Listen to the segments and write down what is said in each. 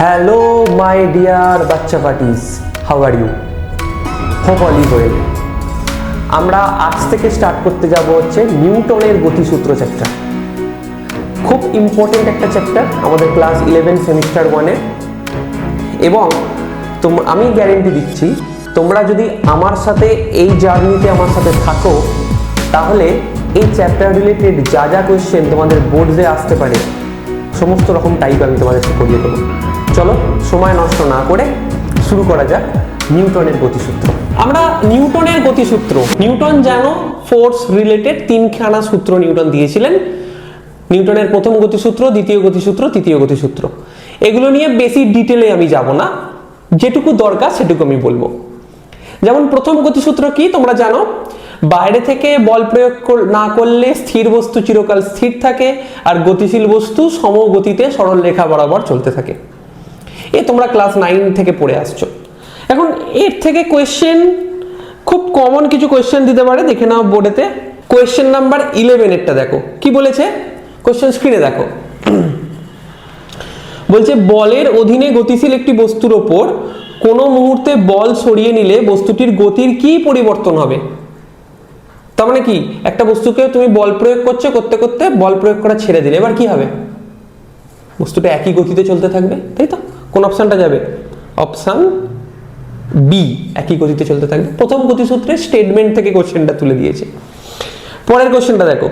Hello my dear বাচ্চা parties, how are you? Hope all is well. আমরা আজ থেকে স্টার্ট করতে যাব হচ্ছে নিউটনের গতিসূত্র চ্যাপ্টার। খুব ইম্পর্টেন্ট একটা চ্যাপ্টার আমাদের ক্লাস 11 সেমিস্টার 1-এ, এবং আমি গ্যারেন্টি দিচ্ছি তোমরা যদি আমার সাথে এই জার্নিতে আমার সাথে থাকো তাহলে এই চ্যাপ্টার রিলেটেড যা যা কোয়েশ্চেন তোমাদের বোর্ডে আসতে পারে সমস্ত রকম টাইপ আমি তোমাদেরকে করিয়ে দেবো। চলো সময় নষ্ট না করে শুরু করা যাক নিউটনের গতিসূত্র। আমরা নিউটনের গতিসূত্র, নিউটন জানো ফোর্স রিলেটেড তিনখানা সূত্র নিউটন দিয়েছিলেন। নিউটনের প্রথম গতিসূত্র, দ্বিতীয় গতিসূত্র, তৃতীয় গতিসূত্র। এগুলো নিয়ে বেশি ডিটেলে আমি যাব না, যেটুকু দরকার সেটুকু আমি বলবো। যেমন প্রথম গতিসূত্র কি তোমরা জানো, বাইরে থেকে বল প্রয়োগ না করলে স্থির বস্তু চিরকাল স্থির থাকে আর গতিশীল বস্তু সমগতিতে সরল রেখা বরাবর চলতে থাকে। এ তোমরা ক্লাস 9 থেকে পড়ে আসছো। এখন এর থেকে কোয়েশ্চেন, খুব কমন কিছু কোয়েশ্চেন দিতে পারে, দেখে নাও বোর্ডেতে। কোয়েশ্চেন নাম্বার 11 এরটা দেখো কি বলেছে, কোয়েশ্চেন স্ক্রিনে দেখো। বলছে বলের অধীনে গতিশীল একটি বস্তুর ওপর কোনো মুহূর্তে বল সরিয়ে নিলে বস্তুটির গতির কি পরিবর্তন হবে? তার মানে কি, একটা বস্তুকে তুমি বল প্রয়োগ করছো, করতে করতে বল প্রয়োগ করা ছেড়ে দিলে এবার কি হবে? বস্তুটা একই গতিতে চলতে থাকবে, তাই তো? কোন অপশনটা যাবে? অপশন বি, একই গতিতে চলতে থাকবে। প্রথম গতিসূত্রের স্টেটমেন্ট থেকে কোশ্চেনটা তুলে দিয়েছে। পরের কোশ্চেনটা দেখো,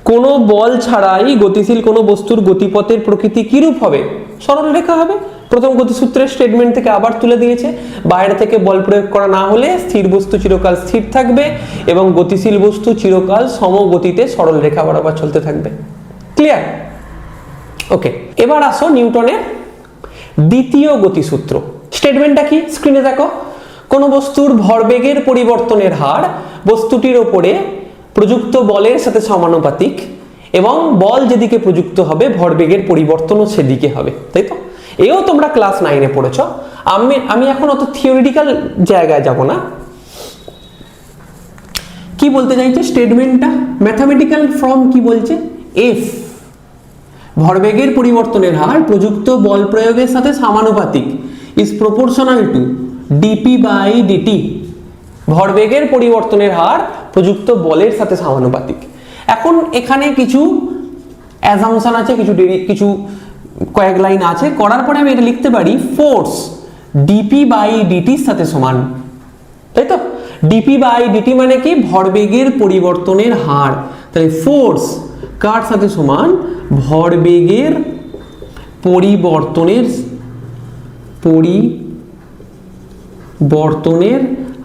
কোনো বল ছাড়াই গতিশীল কোনো বস্তুর গতিপথের প্রকৃতি কিরূপ হবে? সরল রেখা হবে। প্রথম গতিসূত্রের স্টেটমেন্ট থেকে আবার তুলে দিয়েছে, বাইরে থেকে বল প্রয়োগ করা না হলে স্থির বস্তু চিরকাল স্থির থাকবে এবং গতিশীল বস্তু চিরকাল সমগতিতে সরল রেখা বরাবর চলতে থাকবে। ক্লিয়ার? ওকে, এবার আসো নিউটনের দ্বিতীয় গতিসূত্র। স্টেটমেন্টটা কি স্ক্রিনে দেখো, কোন বস্তুর ভরবেগের পরিবর্তনের হার বস্তুটির উপরে প্রযুক্ত বলের সাথে সমানুপাতিক এবং বল যেদিকে প্রযুক্ত হবে ভরবেগের পরিবর্তনও সেদিকে হবে, তাই তো? এও তোমরা ক্লাস 9-এ পড়েছ। আমি এখন অত থিওরিটিক্যাল জায়গায় যাব না। কি বলতে চাইছে স্টেটমেন্টটা? ম্যাথামেটিক্যাল ফর্ম কি বলছে? এফ, ভরবেগের পরিবর্তনের হার প্রযুক্ত বল প্রয়োগের সাথে সমানুপাতিক, is proportional to dp by dt. ভরবেগের পরিবর্তনের হার প্রযুক্ত বলের সাথে সমানুপাতিক। এখন এখানে কিছু অ্যাজাম্পশন আছে, কিছু কয়েক লাইন আছে, করার পরে আমি এটা লিখতে পারি ফোর্স ডিপি বাই ডিটির সাথে সমান, তাই তো? ডিপি বাই ডিটি মানে কি? ভরবেগের পরিবর্তনের হার। তাহলে ফোর্স কার সাথে সমান? ভরবেগের পরিবর্তনের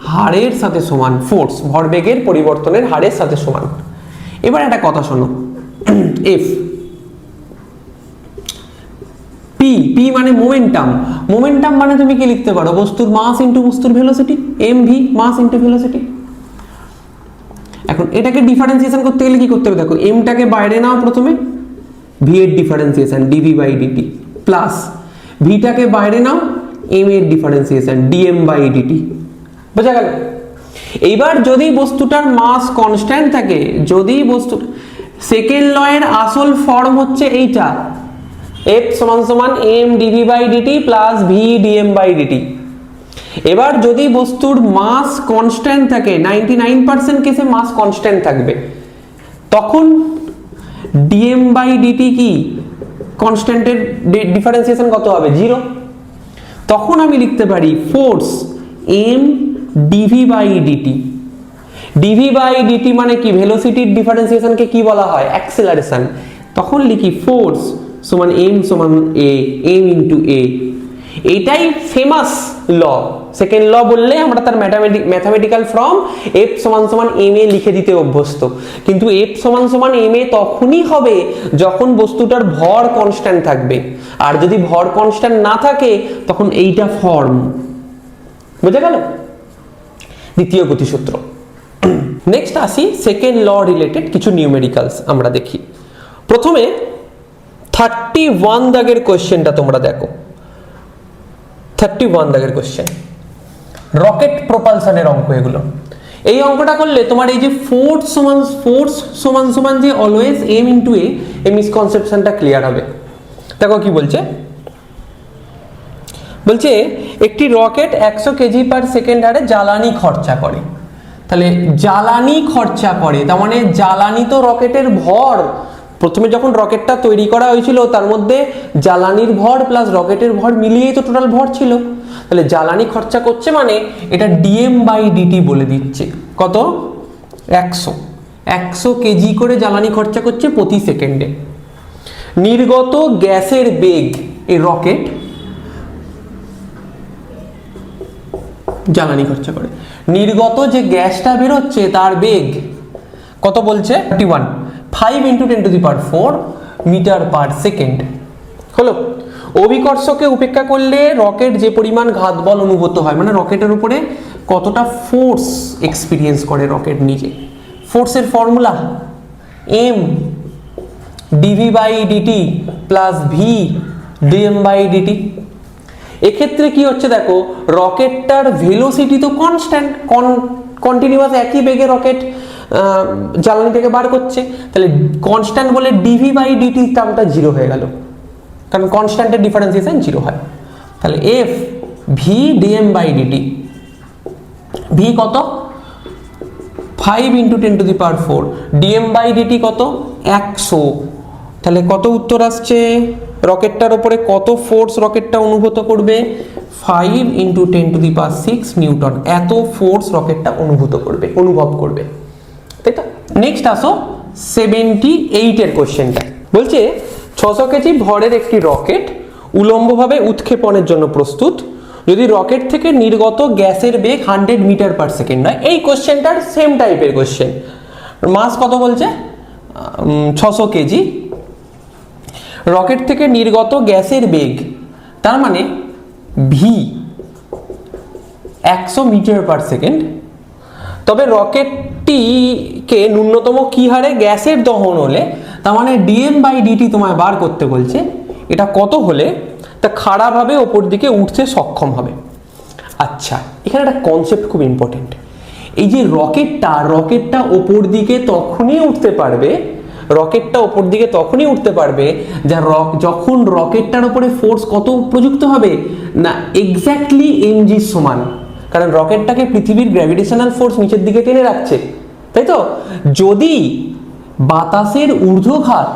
হারের সাথে সমান। ফোর্স ভরবেগের পরিবর্তনের হারের সাথে সমান। এবার একটা কথা শোনো, এফ পি, পি মানে মোমেন্টাম। মোমেন্টাম মানে তুমি কি লিখতে পারো? বস্তুর মাস ইনটু বস্তুর velocity, m v, mass into velocity. এখন এটাকে ডিফারেন্সিয়েশন করতে গেলে কি করতে হবে দেখো, এমটাকে বাইরে নাও প্রথমে, ভি এর differentiation dv by dt, plus ভিটাকে বাইরে নাও, এম এর ডিফারেন্সিয়েশন ডিএম বাই ডিটি। বোঝা গেল? এইবার যদি বস্তুটার মাস কনস্ট্যান্ট থাকে, যদি বস্তু, সেকেন্ড ল এর আসল ফর্ম হচ্ছে এইটা, এফ সমান সমান m dv by dt plus V dm by dt. এবার যদি বস্তুর মাস কনস্ট্যান্ট থাকে, 99% কেসে মাস কনস্ট্যান্ট থাকবে, তখন ডিএম বাই ডিটি কি কনস্ট্যান্টের ডিফারেন্সিয়েশন কত হবে? 0। তখন আমি লিখতে পারি force m dv by dt. Dv by dt মানে কি? ভেলোসিটির ডিফারেন্সিয়েশনকে কি বলা হয়? অ্যাক্সেলারেশন। তখন লিখি ফোর্স সমান এম সমান এ, এম ইন্টু এ। এটাই ফেমাস ল। সেকেন্ড ল বললে আমরা তার ম্যাথামেটিক্যাল ফর্ম এফ সমান সমান এম এ লিখে দিতে অভ্যস্ত, কিন্তু এফ সমান সমান এম এ তখনই হবে যখন বস্তুটার ভর কনস্ট্যান্ট থাকবে, আর যদি ভর কনস্ট্যান্ট না থাকে তখন এইটা ফর্ম। বোঝা গেল? দ্বিতীয় গতিসূত্র। নেক্সট আসি সেকেন্ড ল রিলেটেড কিছু নিউমেরিক্যালস আমরা দেখি। প্রথমে 31 দাগের কোশ্চেনটা তোমরা দেখো। 31 দাগের কোশ্চেন, রকেট প্রপালশনের অঙ্ক এগুলো। এই অঙ্কটা করলে তোমার এই যে ফোর্স সমান সমান যে অলওয়েজ এম ইন্টু এ, এই মিসকনসেপশনটা ক্লিয়ার হবে। দেখো কি বলছে, বলছে একটি রকেট 100 কেজি পার সেকেন্ড হারে জ্বালানি খরচা করে। তাহলে জ্বালানি খরচা করে, তার মানে জ্বালানি তো রকেটের ভর, প্রথমে যখন রকেটটা তৈরি করা হয়েছিল তার মধ্যে জ্বালানির ভর প্লাস রকেটের ভর মিলিয়েই তো টোটাল ভর ছিল। তাহলে জ্বালানি খরচা করছে মানে এটা ডিএম বাই ডিটি বলে দিচ্ছে। কত? 100 কেজি করে জ্বালানি খরচা করছে প্রতি সেকেন্ডে। নির্গত গ্যাসের বেগ, এই রকেট জ্বালানি খরচা করে, নির্গত যে গ্যাসটা বেরোচ্ছে তার বেগ কত বলছে? 31, 5 × 10⁴ মিটার পার সেকেন্ড। হলো। অভিকর্ষকে উপেক্ষা করলে রকেট যে পরিমাণ ঘাত বল অনুভূত হয়, মানে রকেটের উপরে কতটা ফোর্স এক্সপিরিয়েন্স করে রকেট নিজে। ফোর্সের formula M dv by dt plus V dm by dt. এক্ষেত্রে কি হচ্ছে দেখো, রকেটটার ভেলোসিটি তো কনস্ট্যান্ট, কন্টিনিউয়াস একই বেগে রকেট জ্বালানি থেকে বার করছে, তাহলে কনস্ট্যান্ট বলে ডিভি বাই ডিটি টার্মটা 0 হয়ে গেল, কারণ কনস্ট্যান্টের ডিফারেন্সিয়েশন 0 হয়। তাহলে F v dm by dt, v কত? 5 × 10⁴, ডিএম বাই ডিটি কত? 100। তাহলে কত উত্তর আসছে? রকেটটার উপরে কত ফোর্স রকেটটা অনুভূত করবে? 5 × 10⁶ নিউটন, এত ফোর্স রকেটটা অনুভব করবে, তাই তো? নেক্সট আসো 78 এর কোশ্চেনটা। বলছে 600 কেজি ভরের একটি রকেট উলম্বভাবে উৎক্ষেপণের জন্য প্রস্তুত যদি রকেট থেকে নির্গত গ্যাসের বেগ 100 মিটার পার সেকেন্ড হয়। এই কোশ্চেনটার সেম টাইপের কোশ্চেন। মাস কত বলছে? 600 কেজি। রকেট থেকে নির্গত গ্যাসের বেগ, তার মানে ভি 100 মিটার পার সেকেন্ড। তবে রকেটটিকে ন্যূনতম কি হারে গ্যাসের দহন হলে, তার মানে ডিএম বাই ডিটি তোমায় বার করতে বলছে, এটা কত হলে তা খাড়াভাবে ওপর দিকে উঠতে সক্ষম হবে। আচ্ছা, এখানে একটা কনসেপ্ট খুব ইম্পর্টেন্ট। এই যে রকেটটা ওপর দিকে তখনই উঠতে পারবে, যখন রকেটটার উপরে ফোর্স কত প্রযুক্ত হবে না, এক্স্যাক্টলি এমজি সমান, কারণ রকেটটাকে পৃথিবীর গ্র্যাভিটেশনাল ফোর্স নিচের দিকে টেনে রাখছে, তাই তো? যদি বাতাসের ঊর্ধ্বঘাত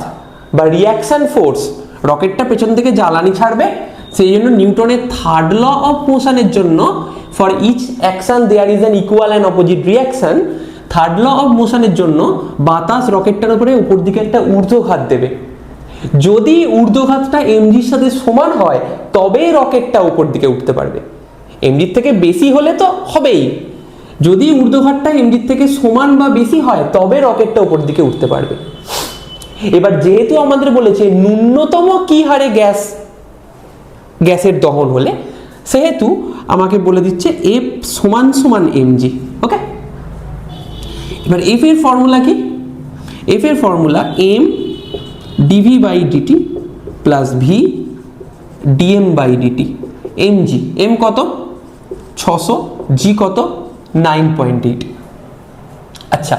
বা রিয়াকশন ফোর্স, রকেটটা পেছন থেকে জ্বালানি ছাড়বে, সেই জন্য নিউটনের থার্ড ল অফ মোশনের জন্য for each action there is an equal and opposite reaction, third law of মোশনের জন্য বাতাস রকেটটার উপরে উপর দিকে একটা ঊর্ধ্বঘাত দেবে। যদি ঊর্ধ্বঘাতটা এমজির সাথে সমান হয় তবে রকেটটা উপর দিকে উঠতে পারবে। এমজির থেকে বেশি হলে তো হবেই, যদি ঊর্ধ্বঘাতটা এমজির থেকে সমান বা বেশি হয় তবে রকেটটা উপর দিকে উঠতে পারবে। এবার যেহেতু আমাদের বলেছে ন্যূনতম কি হারে গ্যাসের দহন হলে, সেহেতু আমাকে বলে দিচ্ছে এফ সমান এমজি। ওকে, এবার এফ এর ফর্মুলা কি? এফ এর formula M dv by dt plus V dm by dt. M, G কত? 600, জি কত? 9.8। আচ্ছা,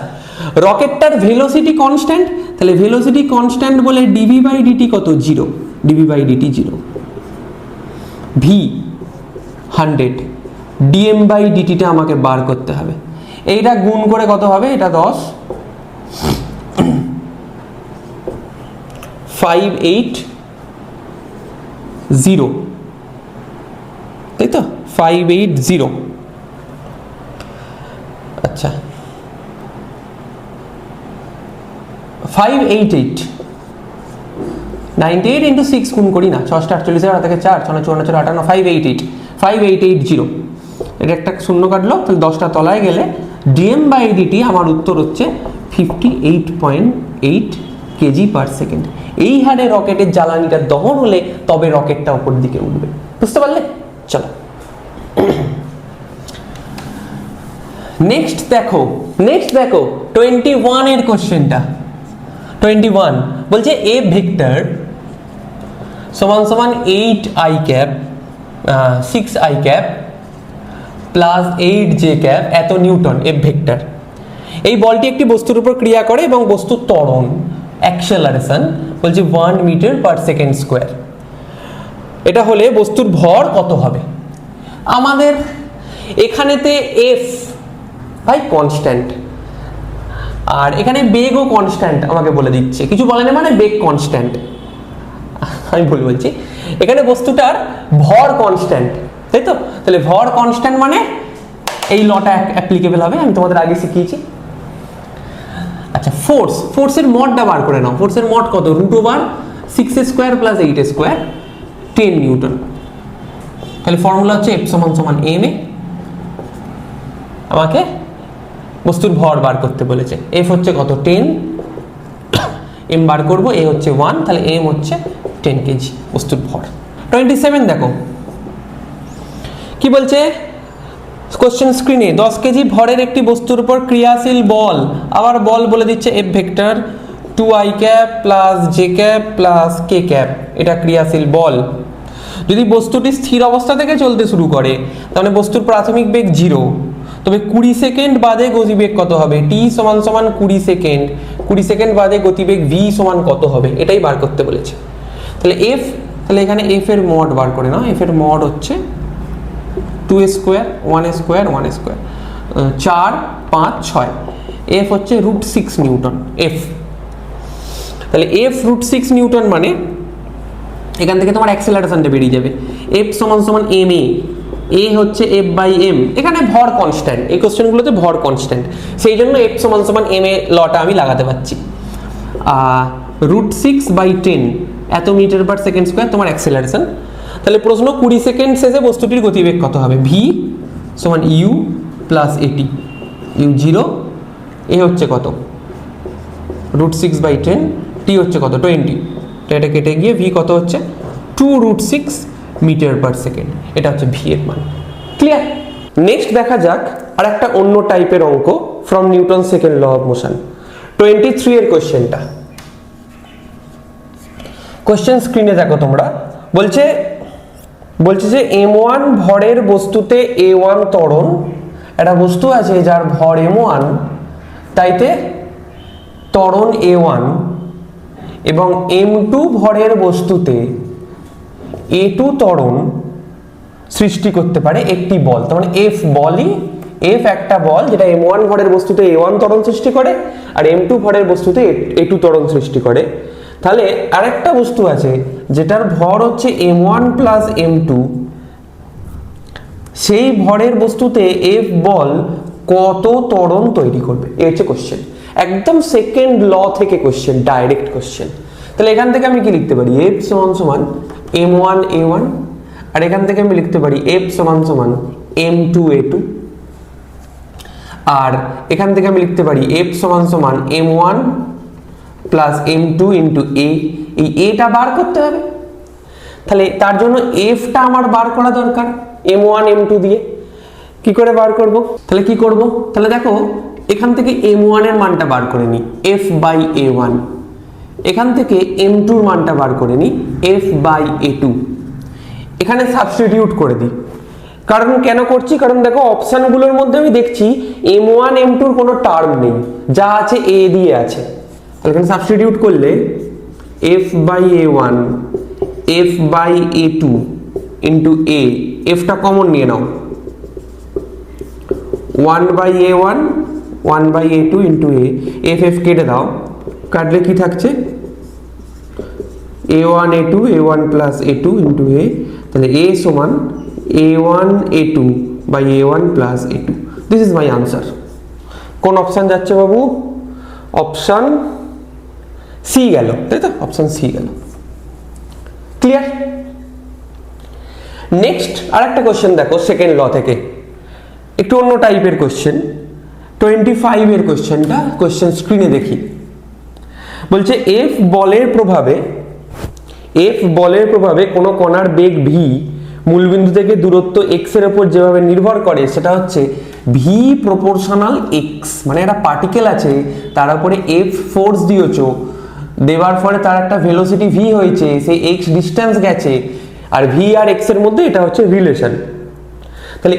রকেটটার ভেলোসিটি কনস্ট্যান্ট, তাহলে ভেলোসিটি কনস্ট্যান্ট বলে ডিভি বাই ডিটি কত? 0, dv by dt 0। V 100, dm by ডিটিটা আমাকে বার করতে হবে। এইটা গুণ করে কত হবে? এটা 10, 580, তাই তো? 580। আচ্ছা, 588, 98 × 6 গুণ করি না, 6 48, 4 4 54 58, 588, এটা একটা শূন্য কাটলো, তাহলে 10টা তলায় গেলে ডিএম বাই ডিটি আমার উত্তর হচ্ছে 58.8 কেজি পার সেকেন্ড। এই হারে রকেটের জ্বালানিটা দহন হলে তবে রকেটটা উপর দিকে উঠবে। বুঝতে পারলে? চলো নেক্সট দেখো 21 এর কোশ্চেনটা। 21 বলছে এ ভেক্টর সমান 8i cap 6i cap plus 8j cap এত নিউটন এফ ভেক্টর। এই বলটি একটি বস্তুর উপর ক্রিয়া করে এবং বস্তুর ত্বরণ অ্যাক্সেলারেশন বলছে 1 মিটার পার সেকেন্ড স্কোয়ার। এটা হলে বস্তুর ভর কত হবে। আমাদের এখানেতে এফ ভাই কনস্ট্যান্ট, আর এখানে বেগও কনস্ট্যান্ট আমাকে বলে দিচ্ছে, কিছু বলে না মানে বেগ কনস্ট্যান্ট, আমি ভুল বলছি, এখানে বস্তুটার ভর কনস্ট্যান্ট, তাই তো? তাহলে ভর কনস্ট্যান্ট মানে এই লটা অ্যাপ্লিকেবল হবে, আমি তোমাদের আগে শিখিয়েছি। আচ্ছা ফোর্সের মডটা বার করে নাও। ফোর্সের মড কত? √6a² + 8a², 10 Newton. তাহলে ফর্মুলা হচ্ছে F = ma। আমাকে বস্তুর ভর বার করতে বলেছে, F হচ্ছে কত? 10, m বার করব, a হচ্ছে 1, তাহলে m হচ্ছে 10 কেজি বস্তুর ভর। 27 দেখো কি বলছে কোশ্চেন স্ক্রিনে, 10 কেজি ভরের একটি বস্তুর উপর ক্রিয়াশীল বল, আবার বল বলে দিচ্ছে F vector 2i cap + j cap + k cap, এটা ক্রিয়াশীল বল। যদি বস্তুটি স্থির অবস্থা থেকে চলতে শুরু করে তাহলে বস্তুর প্রাথমিক বেগ 0, তবে 20 সেকেন্ড বাদে গতিবেগ কত হবে? t = 20 সেকেন্ড, 20 সেকেন্ড বাদে গতিবেগ v সমান কত হবে? এটাই বার করতে বলেছে। তাহলে f, তাহলে এখানে f এর মড বার করে নাও। f এর মড হচ্ছে 2a², 1a², 1a², 4, 5, 6, f হচ্ছে √6 নিউটন f। তাহলে f √6 নিউটন মানে এখান থেকে তোমার অ্যাক্সেলারেশনটা বেরিয়ে যাবে, f = ma, a হচ্ছে f/m, এখানে ভর কনস্ট্যান্ট, এই কোশ্চেনগুলোতে ভর কনস্ট্যান্ট, সেই জন্য f = ma লটা আমি লাগাতে পারছি। √6/10 এত মিটার/সেকেন্ড² তোমার অ্যাক্সেলারেশন। তাহলে প্রশ্ন 20 সেকেন্ড শেষে বস্তুটির গতিবেগ কত হবে? v = u + at, u0, a হচ্ছে কত? √6/10, t হচ্ছে কত? 20, এটা কেটে গিয়ে v কত হচ্ছে? 2√6 মিটার/সেকেন্ড, এটা হচ্ছে v এর মান। ক্লিয়ার? নেক্সট দেখা যাক আর একটা অন্য টাইপের অঙ্ক from Newton second law of motion. 23 এর কোশ্চেনটা, কোশ্চেন স্ক্রিনে দেখো তোমরা, বলছে যে m1 ভরের বস্তুতে a1 ত্বরণ, একটা বস্তু আছে যার ভর m1, তাইতে ত্বরণ a1, এবং m2 ভরের বস্তুতে a2 ত্বরণ সৃষ্টি করতে পারে একটি বল। তার মানে f বলই, f একটা বল যেটা m1 ভরের বস্তুতে a1 ত্বরণ সৃষ্টি করে আর m2 ভরের বস্তুতে a2 ত্বরণ সৃষ্টি করে। তাহলে আরেকটা বস্তু আছে যেটার ভর হচ্ছে m1 + m2, সেই ভরের বস্তুতে f বল কত ত্বরণ তৈরি করবে? এই হচ্ছে কোশ্চেন, একদম সেকেন্ড ল থেকে কোশ্চেন, ডাইরেক্ট কোশ্চেন। তাহলে এখান থেকে আমি কি লিখতে পারি? f = m1 a1, আর এখান থেকে আমি লিখতে পারি f = m2 a2, আর এখান থেকে আমি লিখতে পারি f = m1 + m2 × a, এই a টা বার করতে হবে। তাহলে তার জন্য f টা আমার বার করা দরকার m1 m2 দিয়ে। কি করে বার করব? তাহলে কি করব? তাহলে দেখো এখান থেকে m1 এর মানটা বার করে নিই f/a1, এখান থেকে m2 এর মানটা বার করে নিই f/a2, এখানে সাবস্টিটিউট করে দিই। কারণ কেন করছি? কারণ দেখো অপশনগুলোর মধ্যে আমি দেখছি m1 m2 এর কোনো টার্ম নেই, যা আছে a দিয়ে আছে। তাহলে এখানে সাবস্টিটিউট করলে f/a1 f/a2 × a, f টা কমন নিয়ে নাও, 1/a1 1/a2 × a, f কেটে দাও, কাটলে কি থাকছে? a1 a2 a1 + a2 × a, তাহলে a = a1 a2/a1 + a2। This is my answer. কোন অপশন যাচ্ছে বাবু? অপশন সি গেল, তাই তো? অপশন সি গেল। ক্লিয়ার? নেক্সট আরেকটা কোশ্চেন দেখো সেকেন্ড ল থেকে, একটু অন্য টাইপের কোশ্চেন। 25 এর কোশ্চেনটা, কোশ্চেন স্ক্রিনে দেখি। বলছে f বলের প্রভাবে কোনো কণার বেগ v মূলবিন্দু থেকে দূরত্ব x এর উপর যেভাবে নির্ভর করে সেটা হচ্ছে v প্রপোর্শনাল x, মানে একটা পার্টিকেল আছে তার উপরে f ফোর্স দিয়েছো, দেওয়ার ফলে তার একটা ভেলোসিটি v হয়েছে, সেই x ডিস্টেন্স গেছে, আর v আর x এর মধ্যে এটা হচ্ছে রিলেশন। তাহলে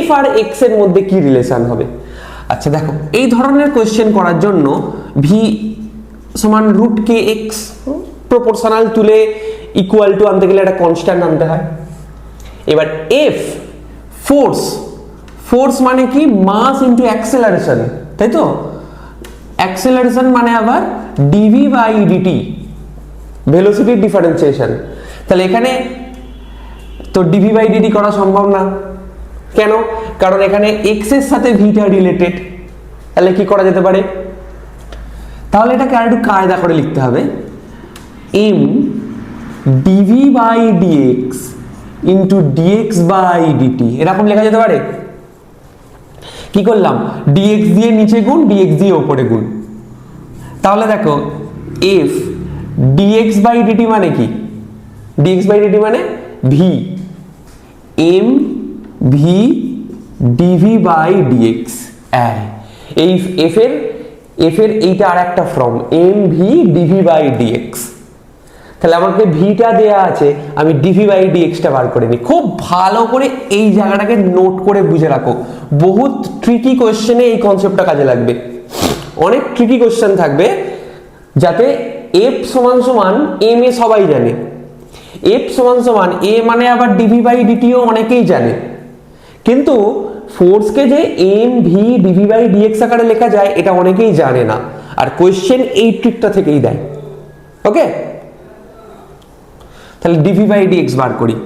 f আর x এর মধ্যে কি রিলেশন হবে? আচ্ছা দেখো এই ধরনের কোশ্চেন করার জন্য v = √kx প্রপোর্শনাল তুলে ইকুয়াল টু আনতে গেলে একটা কনস্ট্যান্ট আনতে হয়। এবার এফ ফোর্স, ফোর্স মানে কি মাস ইন্টু অ্যাক্সেলারেশন, তাই তো? অ্যাক্সেলারেশন মানে আবার ডিভি বাই ডিটি, ভেলোসিটির ডিফারেন্সিয়েশন। তাহলে এখানে তো ডিভি বাই ডিটি করা সম্ভব না। কেন? কারণ এখানে এক্স এর সাথে ভিটা রিলেটেড। তাহলে কি করা যেতে পারে? তাহলে এটাকে আর একটু কায়দা করে লিখতে হবে, m dv by dx into dx by dt, এরকম লেখা যেতে পারে। কি করলাম? ডিএক্স দিয়ে নিচে গুণ, ডিএক্স দিয়ে ওপরে গুণ। তাহলে দেখো এফ ডিএক্স বাই ডিটি মানে কি? ডিএক্স বাই ডিটি মানে v, m v dv by dx. এই এফ এর এইটা আর একটা form, m v dv by dx. তাহলে আমাকে ভিটা দেয়া আছে, আমি ডিভি বাই ডিএক্সটা বার করে নিই। খুব ভালো করে এই জায়গাটাকে নোট করে বুঝে রাখো, বহুত ট্রিকি কোয়েশ্চেনে এই কনসেপ্টটা কাজে লাগবে। অনেক ট্রিকি কোয়েশ্চেন থাকবে যাতে এফ সমান সমান এম এ সবাই জানে, এফ সমান সমান এ মানে আবার ডিভি বাই ডিটিও অনেকেই জানে, কিন্তু ফোর্সকে যে m v dv by dx আকারে লেখা যায় এটা অনেকেই জানে না, আর কোয়েশ্চেন এই ট্রিকটা থেকেই দেয়। ওকে, তাহলে ডিভি বাই ডিএক্স বার করি।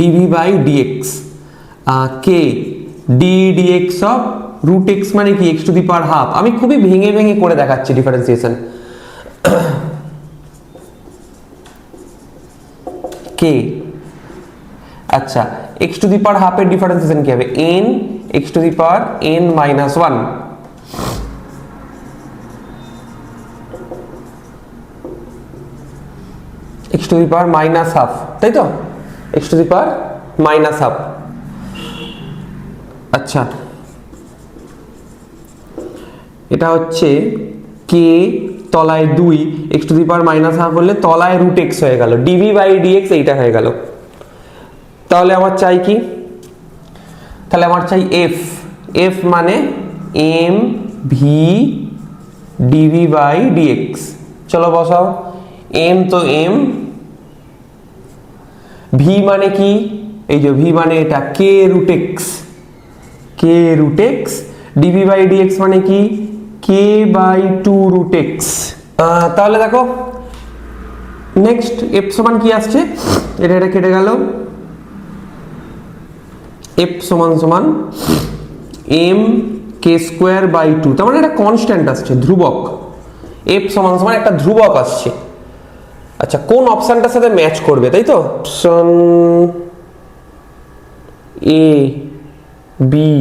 ডিভি বাই ডিএক্স কে d dx of root x মানে কি x to the power half. আমি খুবই ভেঙে ভেঙে করে দেখাচ্ছি ডিফারেন্সিয়েশন। কে আচ্ছা এক্স টু দি পাওয়ার হাফের ডিফারেন্সিয়েশন কি হবে? N x to the power N minus one. X to the power minus half, তাই তো? X to the power minus half. আচ্ছা এটা হচ্ছে কে তলায় 2, x to the power minus half হলে তলায় রুট এক্স হয়ে গেল, ডিভি বাই ডিএক্স এইটা হয়ে গেল। তাহলে আমার চাই কি? তাহলে আমার চাই এফ, এফ মানে m v dv by dx. চলো বসাও, এম তো এম, ভি মানে কি? এই যে ভি মানে এটা K root x, K root x, dv by dx মানে কি? K by 2 root x. তাহলে দেখো নেক্সট এফ সমান কি আসছে, এটা এটা কেটে গেল, এফ সমান সমান এম কে স্কোয়ার বাই 2, তার মানে একটা কনস্ট্যান্ট আসছে, ধ্রুবক। এফ সমান সমান একটা ধ্রুবক আসছে। আচ্ছা কোন অপশনটার সাথে ম্যাচ করবে, তাই তো? অপশন এ বি,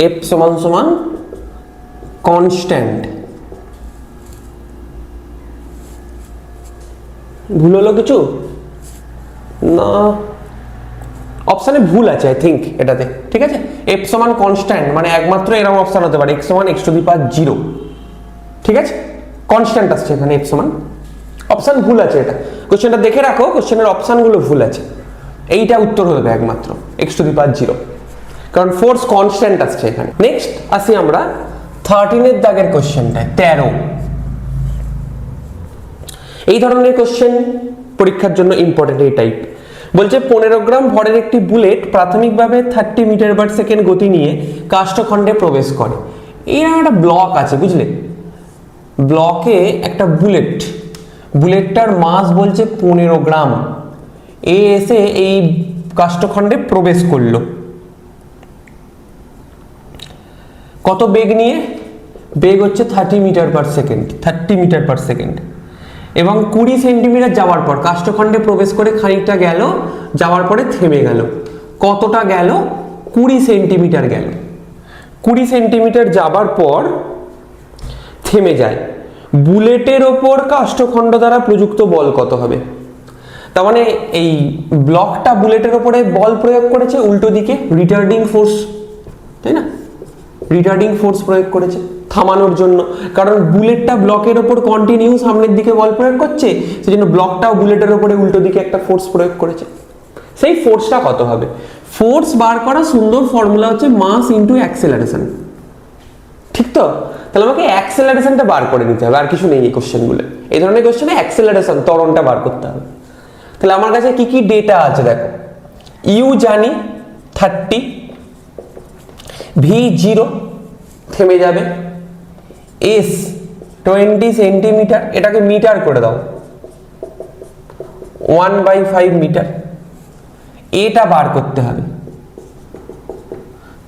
এফ সমান সমান কনস্ট্যান্ট। ভুল হলো কিছু না? অপশনে ভুল আছে আই থিঙ্ক এটাতে, ঠিক আছে? এফ সমান কনস্ট্যান্ট মানে একমাত্র এরকম অপশন হতে পারে, এক্স সমান এক্স টু দি পাওয়ার 0, ঠিক আছে? কনস্ট্যান্ট আসছে এখানে এফ সমান, অপশন ভুল আছে। এটা কোশ্চেনটা দেখে রাখো, কোশ্চেনের অপশনগুলো ভুল আছে। এইটা উত্তর হবে একমাত্র এক্স টু দি পাওয়ার 0, কারণ ফোর্স কনস্ট্যান্ট আসছে এখানে। নেক্সট আসি আমরা 13 এর দাগের কোশ্চেনটায়, 13। এই ধরনের কোশ্চেন পরীক্ষার জন্য ইম্পর্টেন্ট এই টাইপ। বলছে 15 গ্রাম ভরের একটি বুলেট প্রাথমিকভাবে 30 মিটার পার সেকেন্ড গতি নিয়ে কাষ্ঠখণ্ডে প্রবেশ করে। এরকম একটা ব্লক আছে, বুঝলে? ব্লকে একটা বুলেটটার মাস বলছে 15 গ্রাম। এ এসে এই কাষ্ঠখণ্ডে প্রবেশ করলো কত বেগ নিয়ে? বেগ হচ্ছে 30 metre per second, 30 metre per second, এবং 20 সেন্টিমিটার যাওয়ার পর কাষ্ঠখণ্ডে প্রবেশ করে খানিকটা গেল, যাওয়ার পরে থেমে গেল। কতটা গেল? 20 সেন্টিমিটার গেল। 20 সেন্টিমিটার যাবার পর থেমে যায়। বুলেটের ওপর কাষ্ঠখণ্ড দ্বারা প্রযুক্ত বল কত হবে? তার মানে এই ব্লকটা বুলেটের ওপরে বল প্রয়োগ করেছে উল্টো দিকে, রিটার্ডিং ফোর্স, তাই না? রিটার্ডিং ফোর্স প্রয়োগ করেছে থামানোর জন্য, কারণ বুলেটটা ব্লকের ওপর কন্টিনিউ সামনের দিকে বল প্রয়োগ করছে, সেজন্য ব্লকটাও বুলেটের ওপরে উল্টো দিকে একটা ফোর্স প্রয়োগ করেছে। সেই ফোর্সটা কত হবে? ফোর্স বার করা সুন্দর ফর্মুলা হচ্ছে মাস ইনটু অ্যাক্সেলারেশন। ঠিক তো? তাহলে আমাকে অ্যাক্সেলারেশনটা বার করে নিতে হবে, আর কিছু নেই এই কোশ্চেনগুলো। এই ধরনের কোশ্চেনে অ্যাক্সেলারেশন ত্বরণটা বার করতে হবে। তাহলে আমার কাছে কি কি ডেটা আছে দেখো, ইউ জানি 30, ভি 0 থেমে যাবে, এস 20 সেন্টিমিটার, এটাকে মিটার করে দাও, 1/5 মিটার, এটা বার করতে হবে।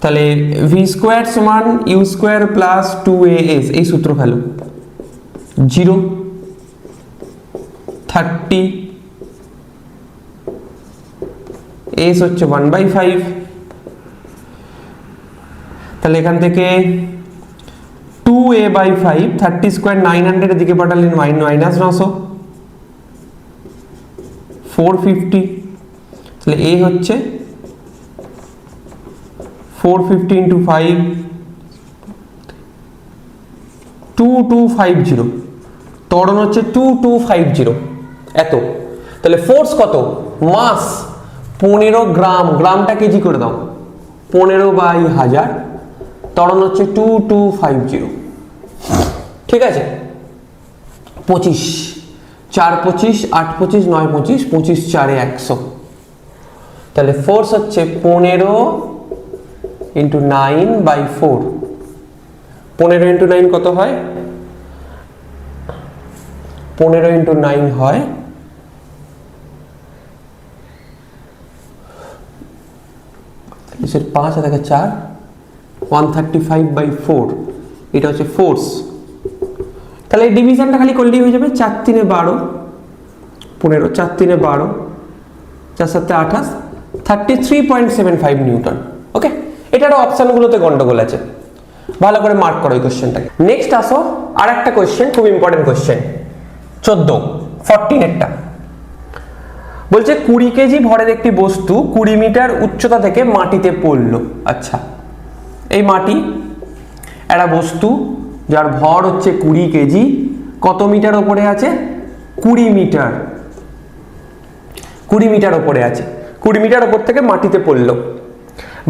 তাহলে ভি স্কোয়ার সমান ইউ স্কোয়ার প্লাস 2as, এই সূত্র ফেলো, 0, 30, এস হচ্ছে 1/5। তাহলে এখান থেকে 2a/5, 30 স্কোয়ার 900 এর দিকে পাঠালেন মাইনাস 900, 450। তাহলে এ হচ্ছে 450 ইন্টু 5, 2250, ত্বরণ হচ্ছে 2250 এত। তাহলে ফোর্স কত, মাস 15 গ্রাম, গ্রামটা কেজি করে দাও, 15/1000, ত্বরণ হচ্ছে 2250। ঠিক আছে, 25, 4 25, 8 25, 9 25, 25 4 100। তাহলে ফোর্স হচ্ছে 15 ইন্টু 9/4, 15 ইন্টু 9 কত হয়, 15 ইন্টু 9 হয় 5 থেকে 4, 135/4, এটা হচ্ছে ফোর্স। তাহলে এই ডিভিশনটা খালি করলেই হয়ে যাবে, 4 3 12, 15, 4 3 12, 4 7 28, 33.75 নিউটন। ওকে, এটার অপশনগুলোতে গন্ডগোল আছে, ভালো করে মার্ক করো এই কোশ্চেনটাকে। নেক্সট আসো আর একটা কোশ্চেন, খুব ইম্পর্টেন্ট কোশ্চেন, 14 এরটা বলছে 20 কেজি ভরের একটি বস্তু 20 মিটার উচ্চতা থেকে মাটিতে পড়লো। আচ্ছা, এই মাটি একটা বস্তু যার ভর হচ্ছে 20 কেজি, কত মিটার ওপরে আছে, 20 মিটার, 20 মিটার ওপরে আছে, 20 মিটার ওপর থেকে মাটিতে পড়লো।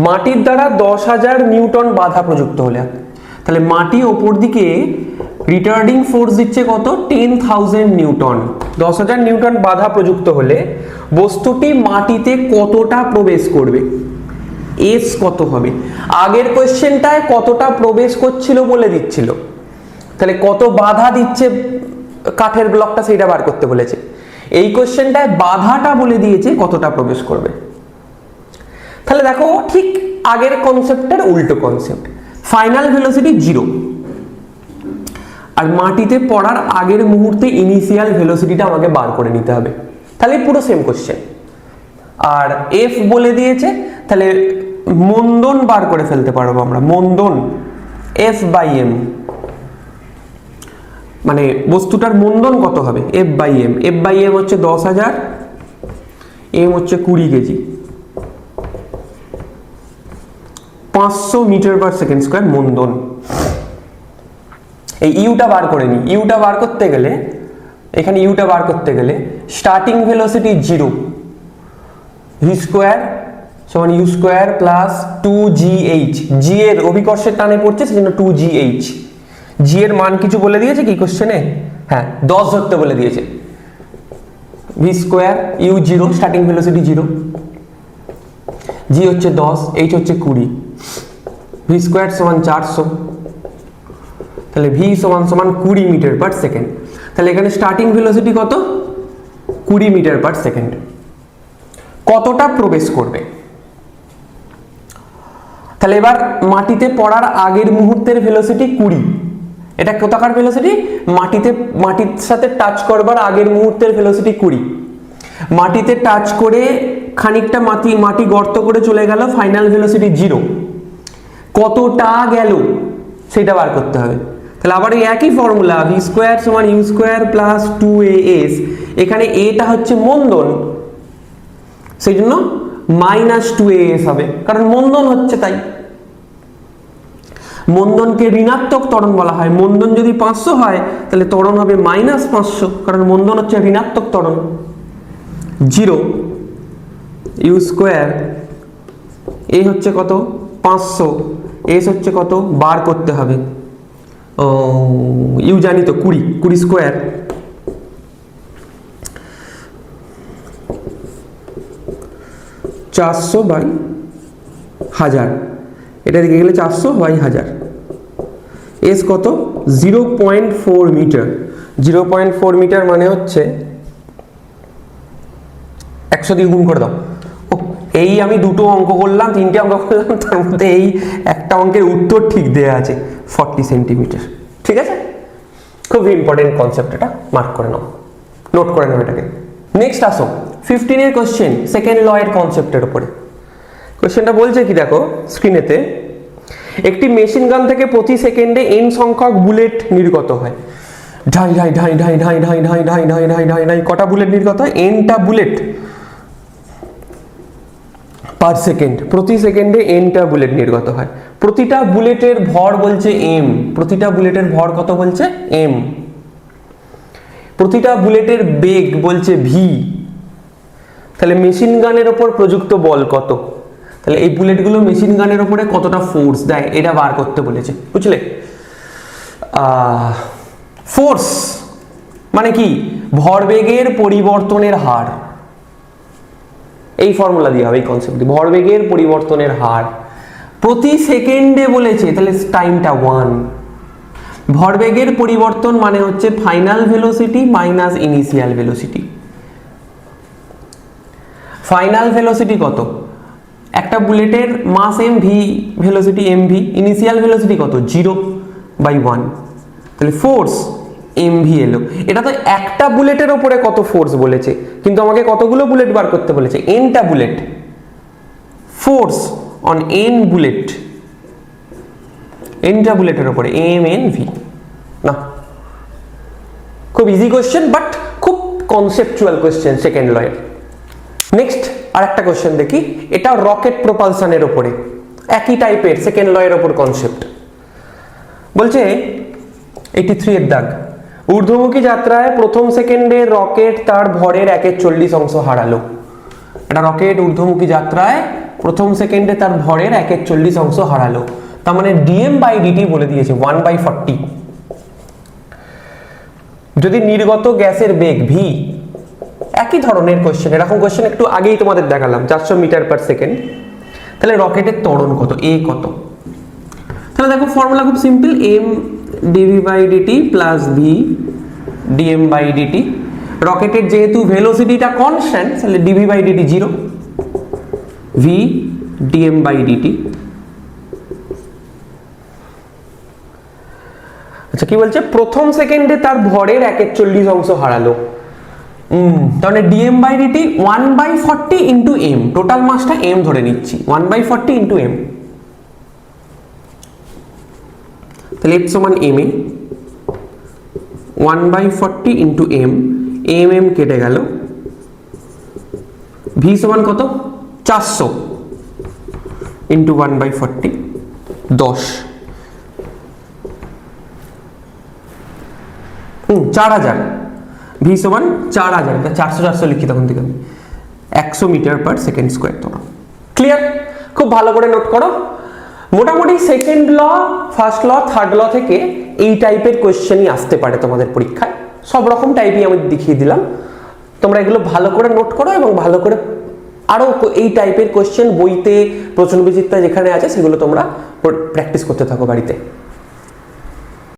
মাটির দ্বারা 10,000 নিউটন বাধা প্রযুক্ত হলে, তাহলে মাটি ওপর দিকে রিটার্ডিং ফোর্স দিচ্ছে কত, 10,000 নিউটন। 10,000 নিউটন বাধা প্রযুক্ত হলে বস্তুটি মাটিতে কতটা প্রবেশ করবে, এস কত হবে। আগের কোশ্চেনটায় কতটা প্রবেশ করছিল বলে দিচ্ছিল, তাহলে কত বাধা দিচ্ছে কাঠের ব্লকটা সেটা বার করতে বলেছে। এই কোশ্চেনটায় বাধাটা বলে দিয়েছে কতটা প্রবেশ করবে। তাহলে দেখো ঠিক আগের কনসেপ্টের উল্টো কনসেপ্ট, ফাইনাল ভেলোসিটি 0, আর মাটিতে পড়ার আগের মুহূর্তে ইনিশিয়াল ভেলোসিটিটা আমাকে বার করে নিতে হবে। তাহলে পুরো সেম কোশ্চেন, আর এফ বলে দিয়েছে, তাহলে মন্দন বার করে ফেলতে পারবো আমরা, মন্দন F/m, মানে বস্তুটার মন্দন কত হবে, F/m, F/m হচ্ছে 10,000, m হচ্ছে 20 kg, 500 metre per second square মন্দন। এই ইউটা বার করে নি, ইউটা বার করতে গেলে, এখানে ইউটা বার করতে গেলে স্টার্টিং ভেলোসিটি 0, ভি স্কোয়ার সমান ইউ স্কোয়ার প্লাস 2gh, জি এর অভিকর্ষের টানে পড়ছে সেজন্য 2gh, জি এর মান কিছু বলে দিয়েছে কি কোশ্চেনে, হ্যাঁ 10 ধরতে বলে দিয়েছে, v square u 0, starting velocity 0, g হচ্ছে 10, এইচ হচ্ছে 20, ভি স্কোয়ার সমান 400, তাহলে ভি সমান 20 মিটার পার সেকেন্ড। তাহলে এখানে স্টার্টিং ভেলোসিটি কত, 20 মিটার পার সেকেন্ড, কতটা প্রবেশ করবে। তাহলে এবার মাটিতে পড়ার আগের মুহূর্তের ভেলোসিটি 20, এটা কোথাকার ভেলোসিটি, মাটির সাথে টাচ করবার আগের মুহূর্তের ভেলোসিটি 20, মাটিতে টাচ করে খানিকটা মাটি গর্ত করে চলে গেল, ফাইনাল ভেলোসিটি 0, কতটা গেল সেটা বার করতে হবে। তাহলে আবার এই একই ফর্মুলা, ভি স্কোয়ার সমান ইউ স্কোয়ার প্লাস 2as, এখানে এটা হচ্ছে মন্দন, সেই জন্য -2as হবে, কারণ মন্দন হচ্ছে তাই। মন্দনকে ঋণাত্মক ত্বরণ বলা হয়, মন্দন যদি 500 হয় তাহলে ত্বরণ হবে -500, কারণ মন্দন হচ্ছে ঋণাত্মক ত্বরণ। 0 ইউ স্কোয়ার, এ হচ্ছে কত 500, এস হচ্ছে কত বার করতে হবে ইউ জানি তো 20 স্কোয়ার, চারশো বাই 1000, এটা দিকে গেলে 400 বাই 1000। এস কত? 0.4 মিটার। 0.4 মিটার মানে হচ্ছে 100 দিয়ে গুণ করে দাও। এই আমি দুটো অঙ্ক করলাম, তিনটে অঙ্ক করলাম, তার মধ্যে এই একটা অঙ্কের উত্তর ঠিক দেয়া আছে 40 সেন্টিমিটার। ঠিক আছে, খুব ইম্পর্টেন্ট কনসেপ্ট, এটা মার্ক করে নাও, নোট করে নাও এটাকে। নেক্সট আসো 15 এর কোশ্চেন, সেকেন্ড ল এর কনসেপ্টের উপরে। কোশ্চেনটা বলছে কি দেখো স্ক্রিনেতে, একটি মেশিন গান থেকে প্রতি সেকেন্ডে n সংখ্যক বুলেট নির্গত হয়। ঢাই ঢাই ঢাই ঢাই ঢাই ঢাই ঢাই ঢাই ঢাই ঢাই ঢাই ঢাই কটা বুলেট নির্গত হয়? nটা বুলেট পার সেকেন্ড, প্রতি সেকেন্ডে nটা বুলেট নির্গত হয়। প্রতিটা বুলেটের ভর বলছে m, প্রতিটা বুলেটের ভর কত বলছে? m। প্রতিটা বুলেটের বেগ বলছে v। তাহলে মেশিন গানের ওপর প্রযুক্ত বল কত? তাহলে এই বুলেটগুলো মেশিন গানের ওপরে কতটা ফোর্স দেয় এটা বার করতে বলেছে, বুঝলে? ফোর্স মানে কি? ভরবেগের পরিবর্তনের হার। এই ফর্মুলা দিয়ে হবে এই কনসেপ্ট, ভরবেগের পরিবর্তনের হার প্রতি সেকেন্ডে বলেছে, তাহলে টাইমটা 1। ভরবেগের পরিবর্তন মানে হচ্ছে final velocity minus initial velocity. Final velocity কত? একটা বুলেটের মাস m, v velocity mv, initial velocity কত? 0/1। তাহলে ফোর্স mv এলো। এটা তো একটা বুলেটের ওপরে কত ফোর্স বলেছে, কিন্তু আমাকে কতগুলো বুলেট বার করতে বলেছে? nটা bullet. Force on n bullet, nটা বুলেটের ওপরে mnv। না, খুব ইজি কোশ্চেন, বাট খুব কনসেপচুয়াল কোশ্চেন সেকেন্ড লয়ের। নেক্সট আর একটা কোশ্চেন দেখি, এটা রকেট প্রপালশনের উপরে, একই টাইপের সেকেন্ড লয়ের ওপর কনসেপ্ট। বলছে 83 এর দাগ, ঊর্ধ্বমুখী যাত্রায় প্রথম সেকেন্ডে রকেট তার ভরের 1/40 অংশ হারালো। একটা রকেট ঊর্ধ্বমুখী যাত্রায় প্রথম সেকেন্ডে তার ভরের 1/40 অংশ হারালো, তার মানে dm/dt বলে দিয়েছে 1/40। যদি নির্গত গ্যাসের বেগ v, একই ধরনের কোশ্চেন, এরকম কোশ্চেন একটু আগেই তোমাদের দেখালাম, 400 মিটার পার সেকেন্ড, তাহলে রকেটের ত্বরণ কত? a কত? তাহলে দেখো ফর্মুলা খুব simple, m dv/dt plus v dm/dt। রকেটের যেহেতু ভেলোসিটিটা কনস্ট্যান্ট, তাহলে dv/dt 0, v dm/dt। আচ্ছা, কি বলছে? প্রথম সেকেন্ডে তার ভরের 1/40 অংশ হারালো, তাহলে dm/dt 1/40 ইন্টু m, টোটাল মাসটা m ধরে নিচ্ছি, 1/40 ইন্টু m, তাহলে f সমান m এ 1/40 ইন্টু m, m কেটে গেল, v সমান কত? 400 ইন্টু 1/40, 10, 4000, v সমান 4000, 400 লিখি তখন থেকে আমি, 100 মিটার পার সেকেন্ড স্কোয়ার। তোমরা ক্লিয়ার? খুব ভালো করে নোট করো। মোটামুটি second law, first law, third law থেকে এই টাইপের কোয়েশ্চেনই আসতে পারে তোমাদের পরীক্ষায়। সব রকম টাইপই আমি দেখিয়ে দিলাম, তোমরা এগুলো ভালো করে নোট করো এবং ভালো করে আরো এই টাইপের কোয়েশ্চেন বইতে, প্রশ্নবিচিত্রা যেখানে আছে সেগুলো তোমরা প্র্যাকটিস করতে থাকো বাড়িতে।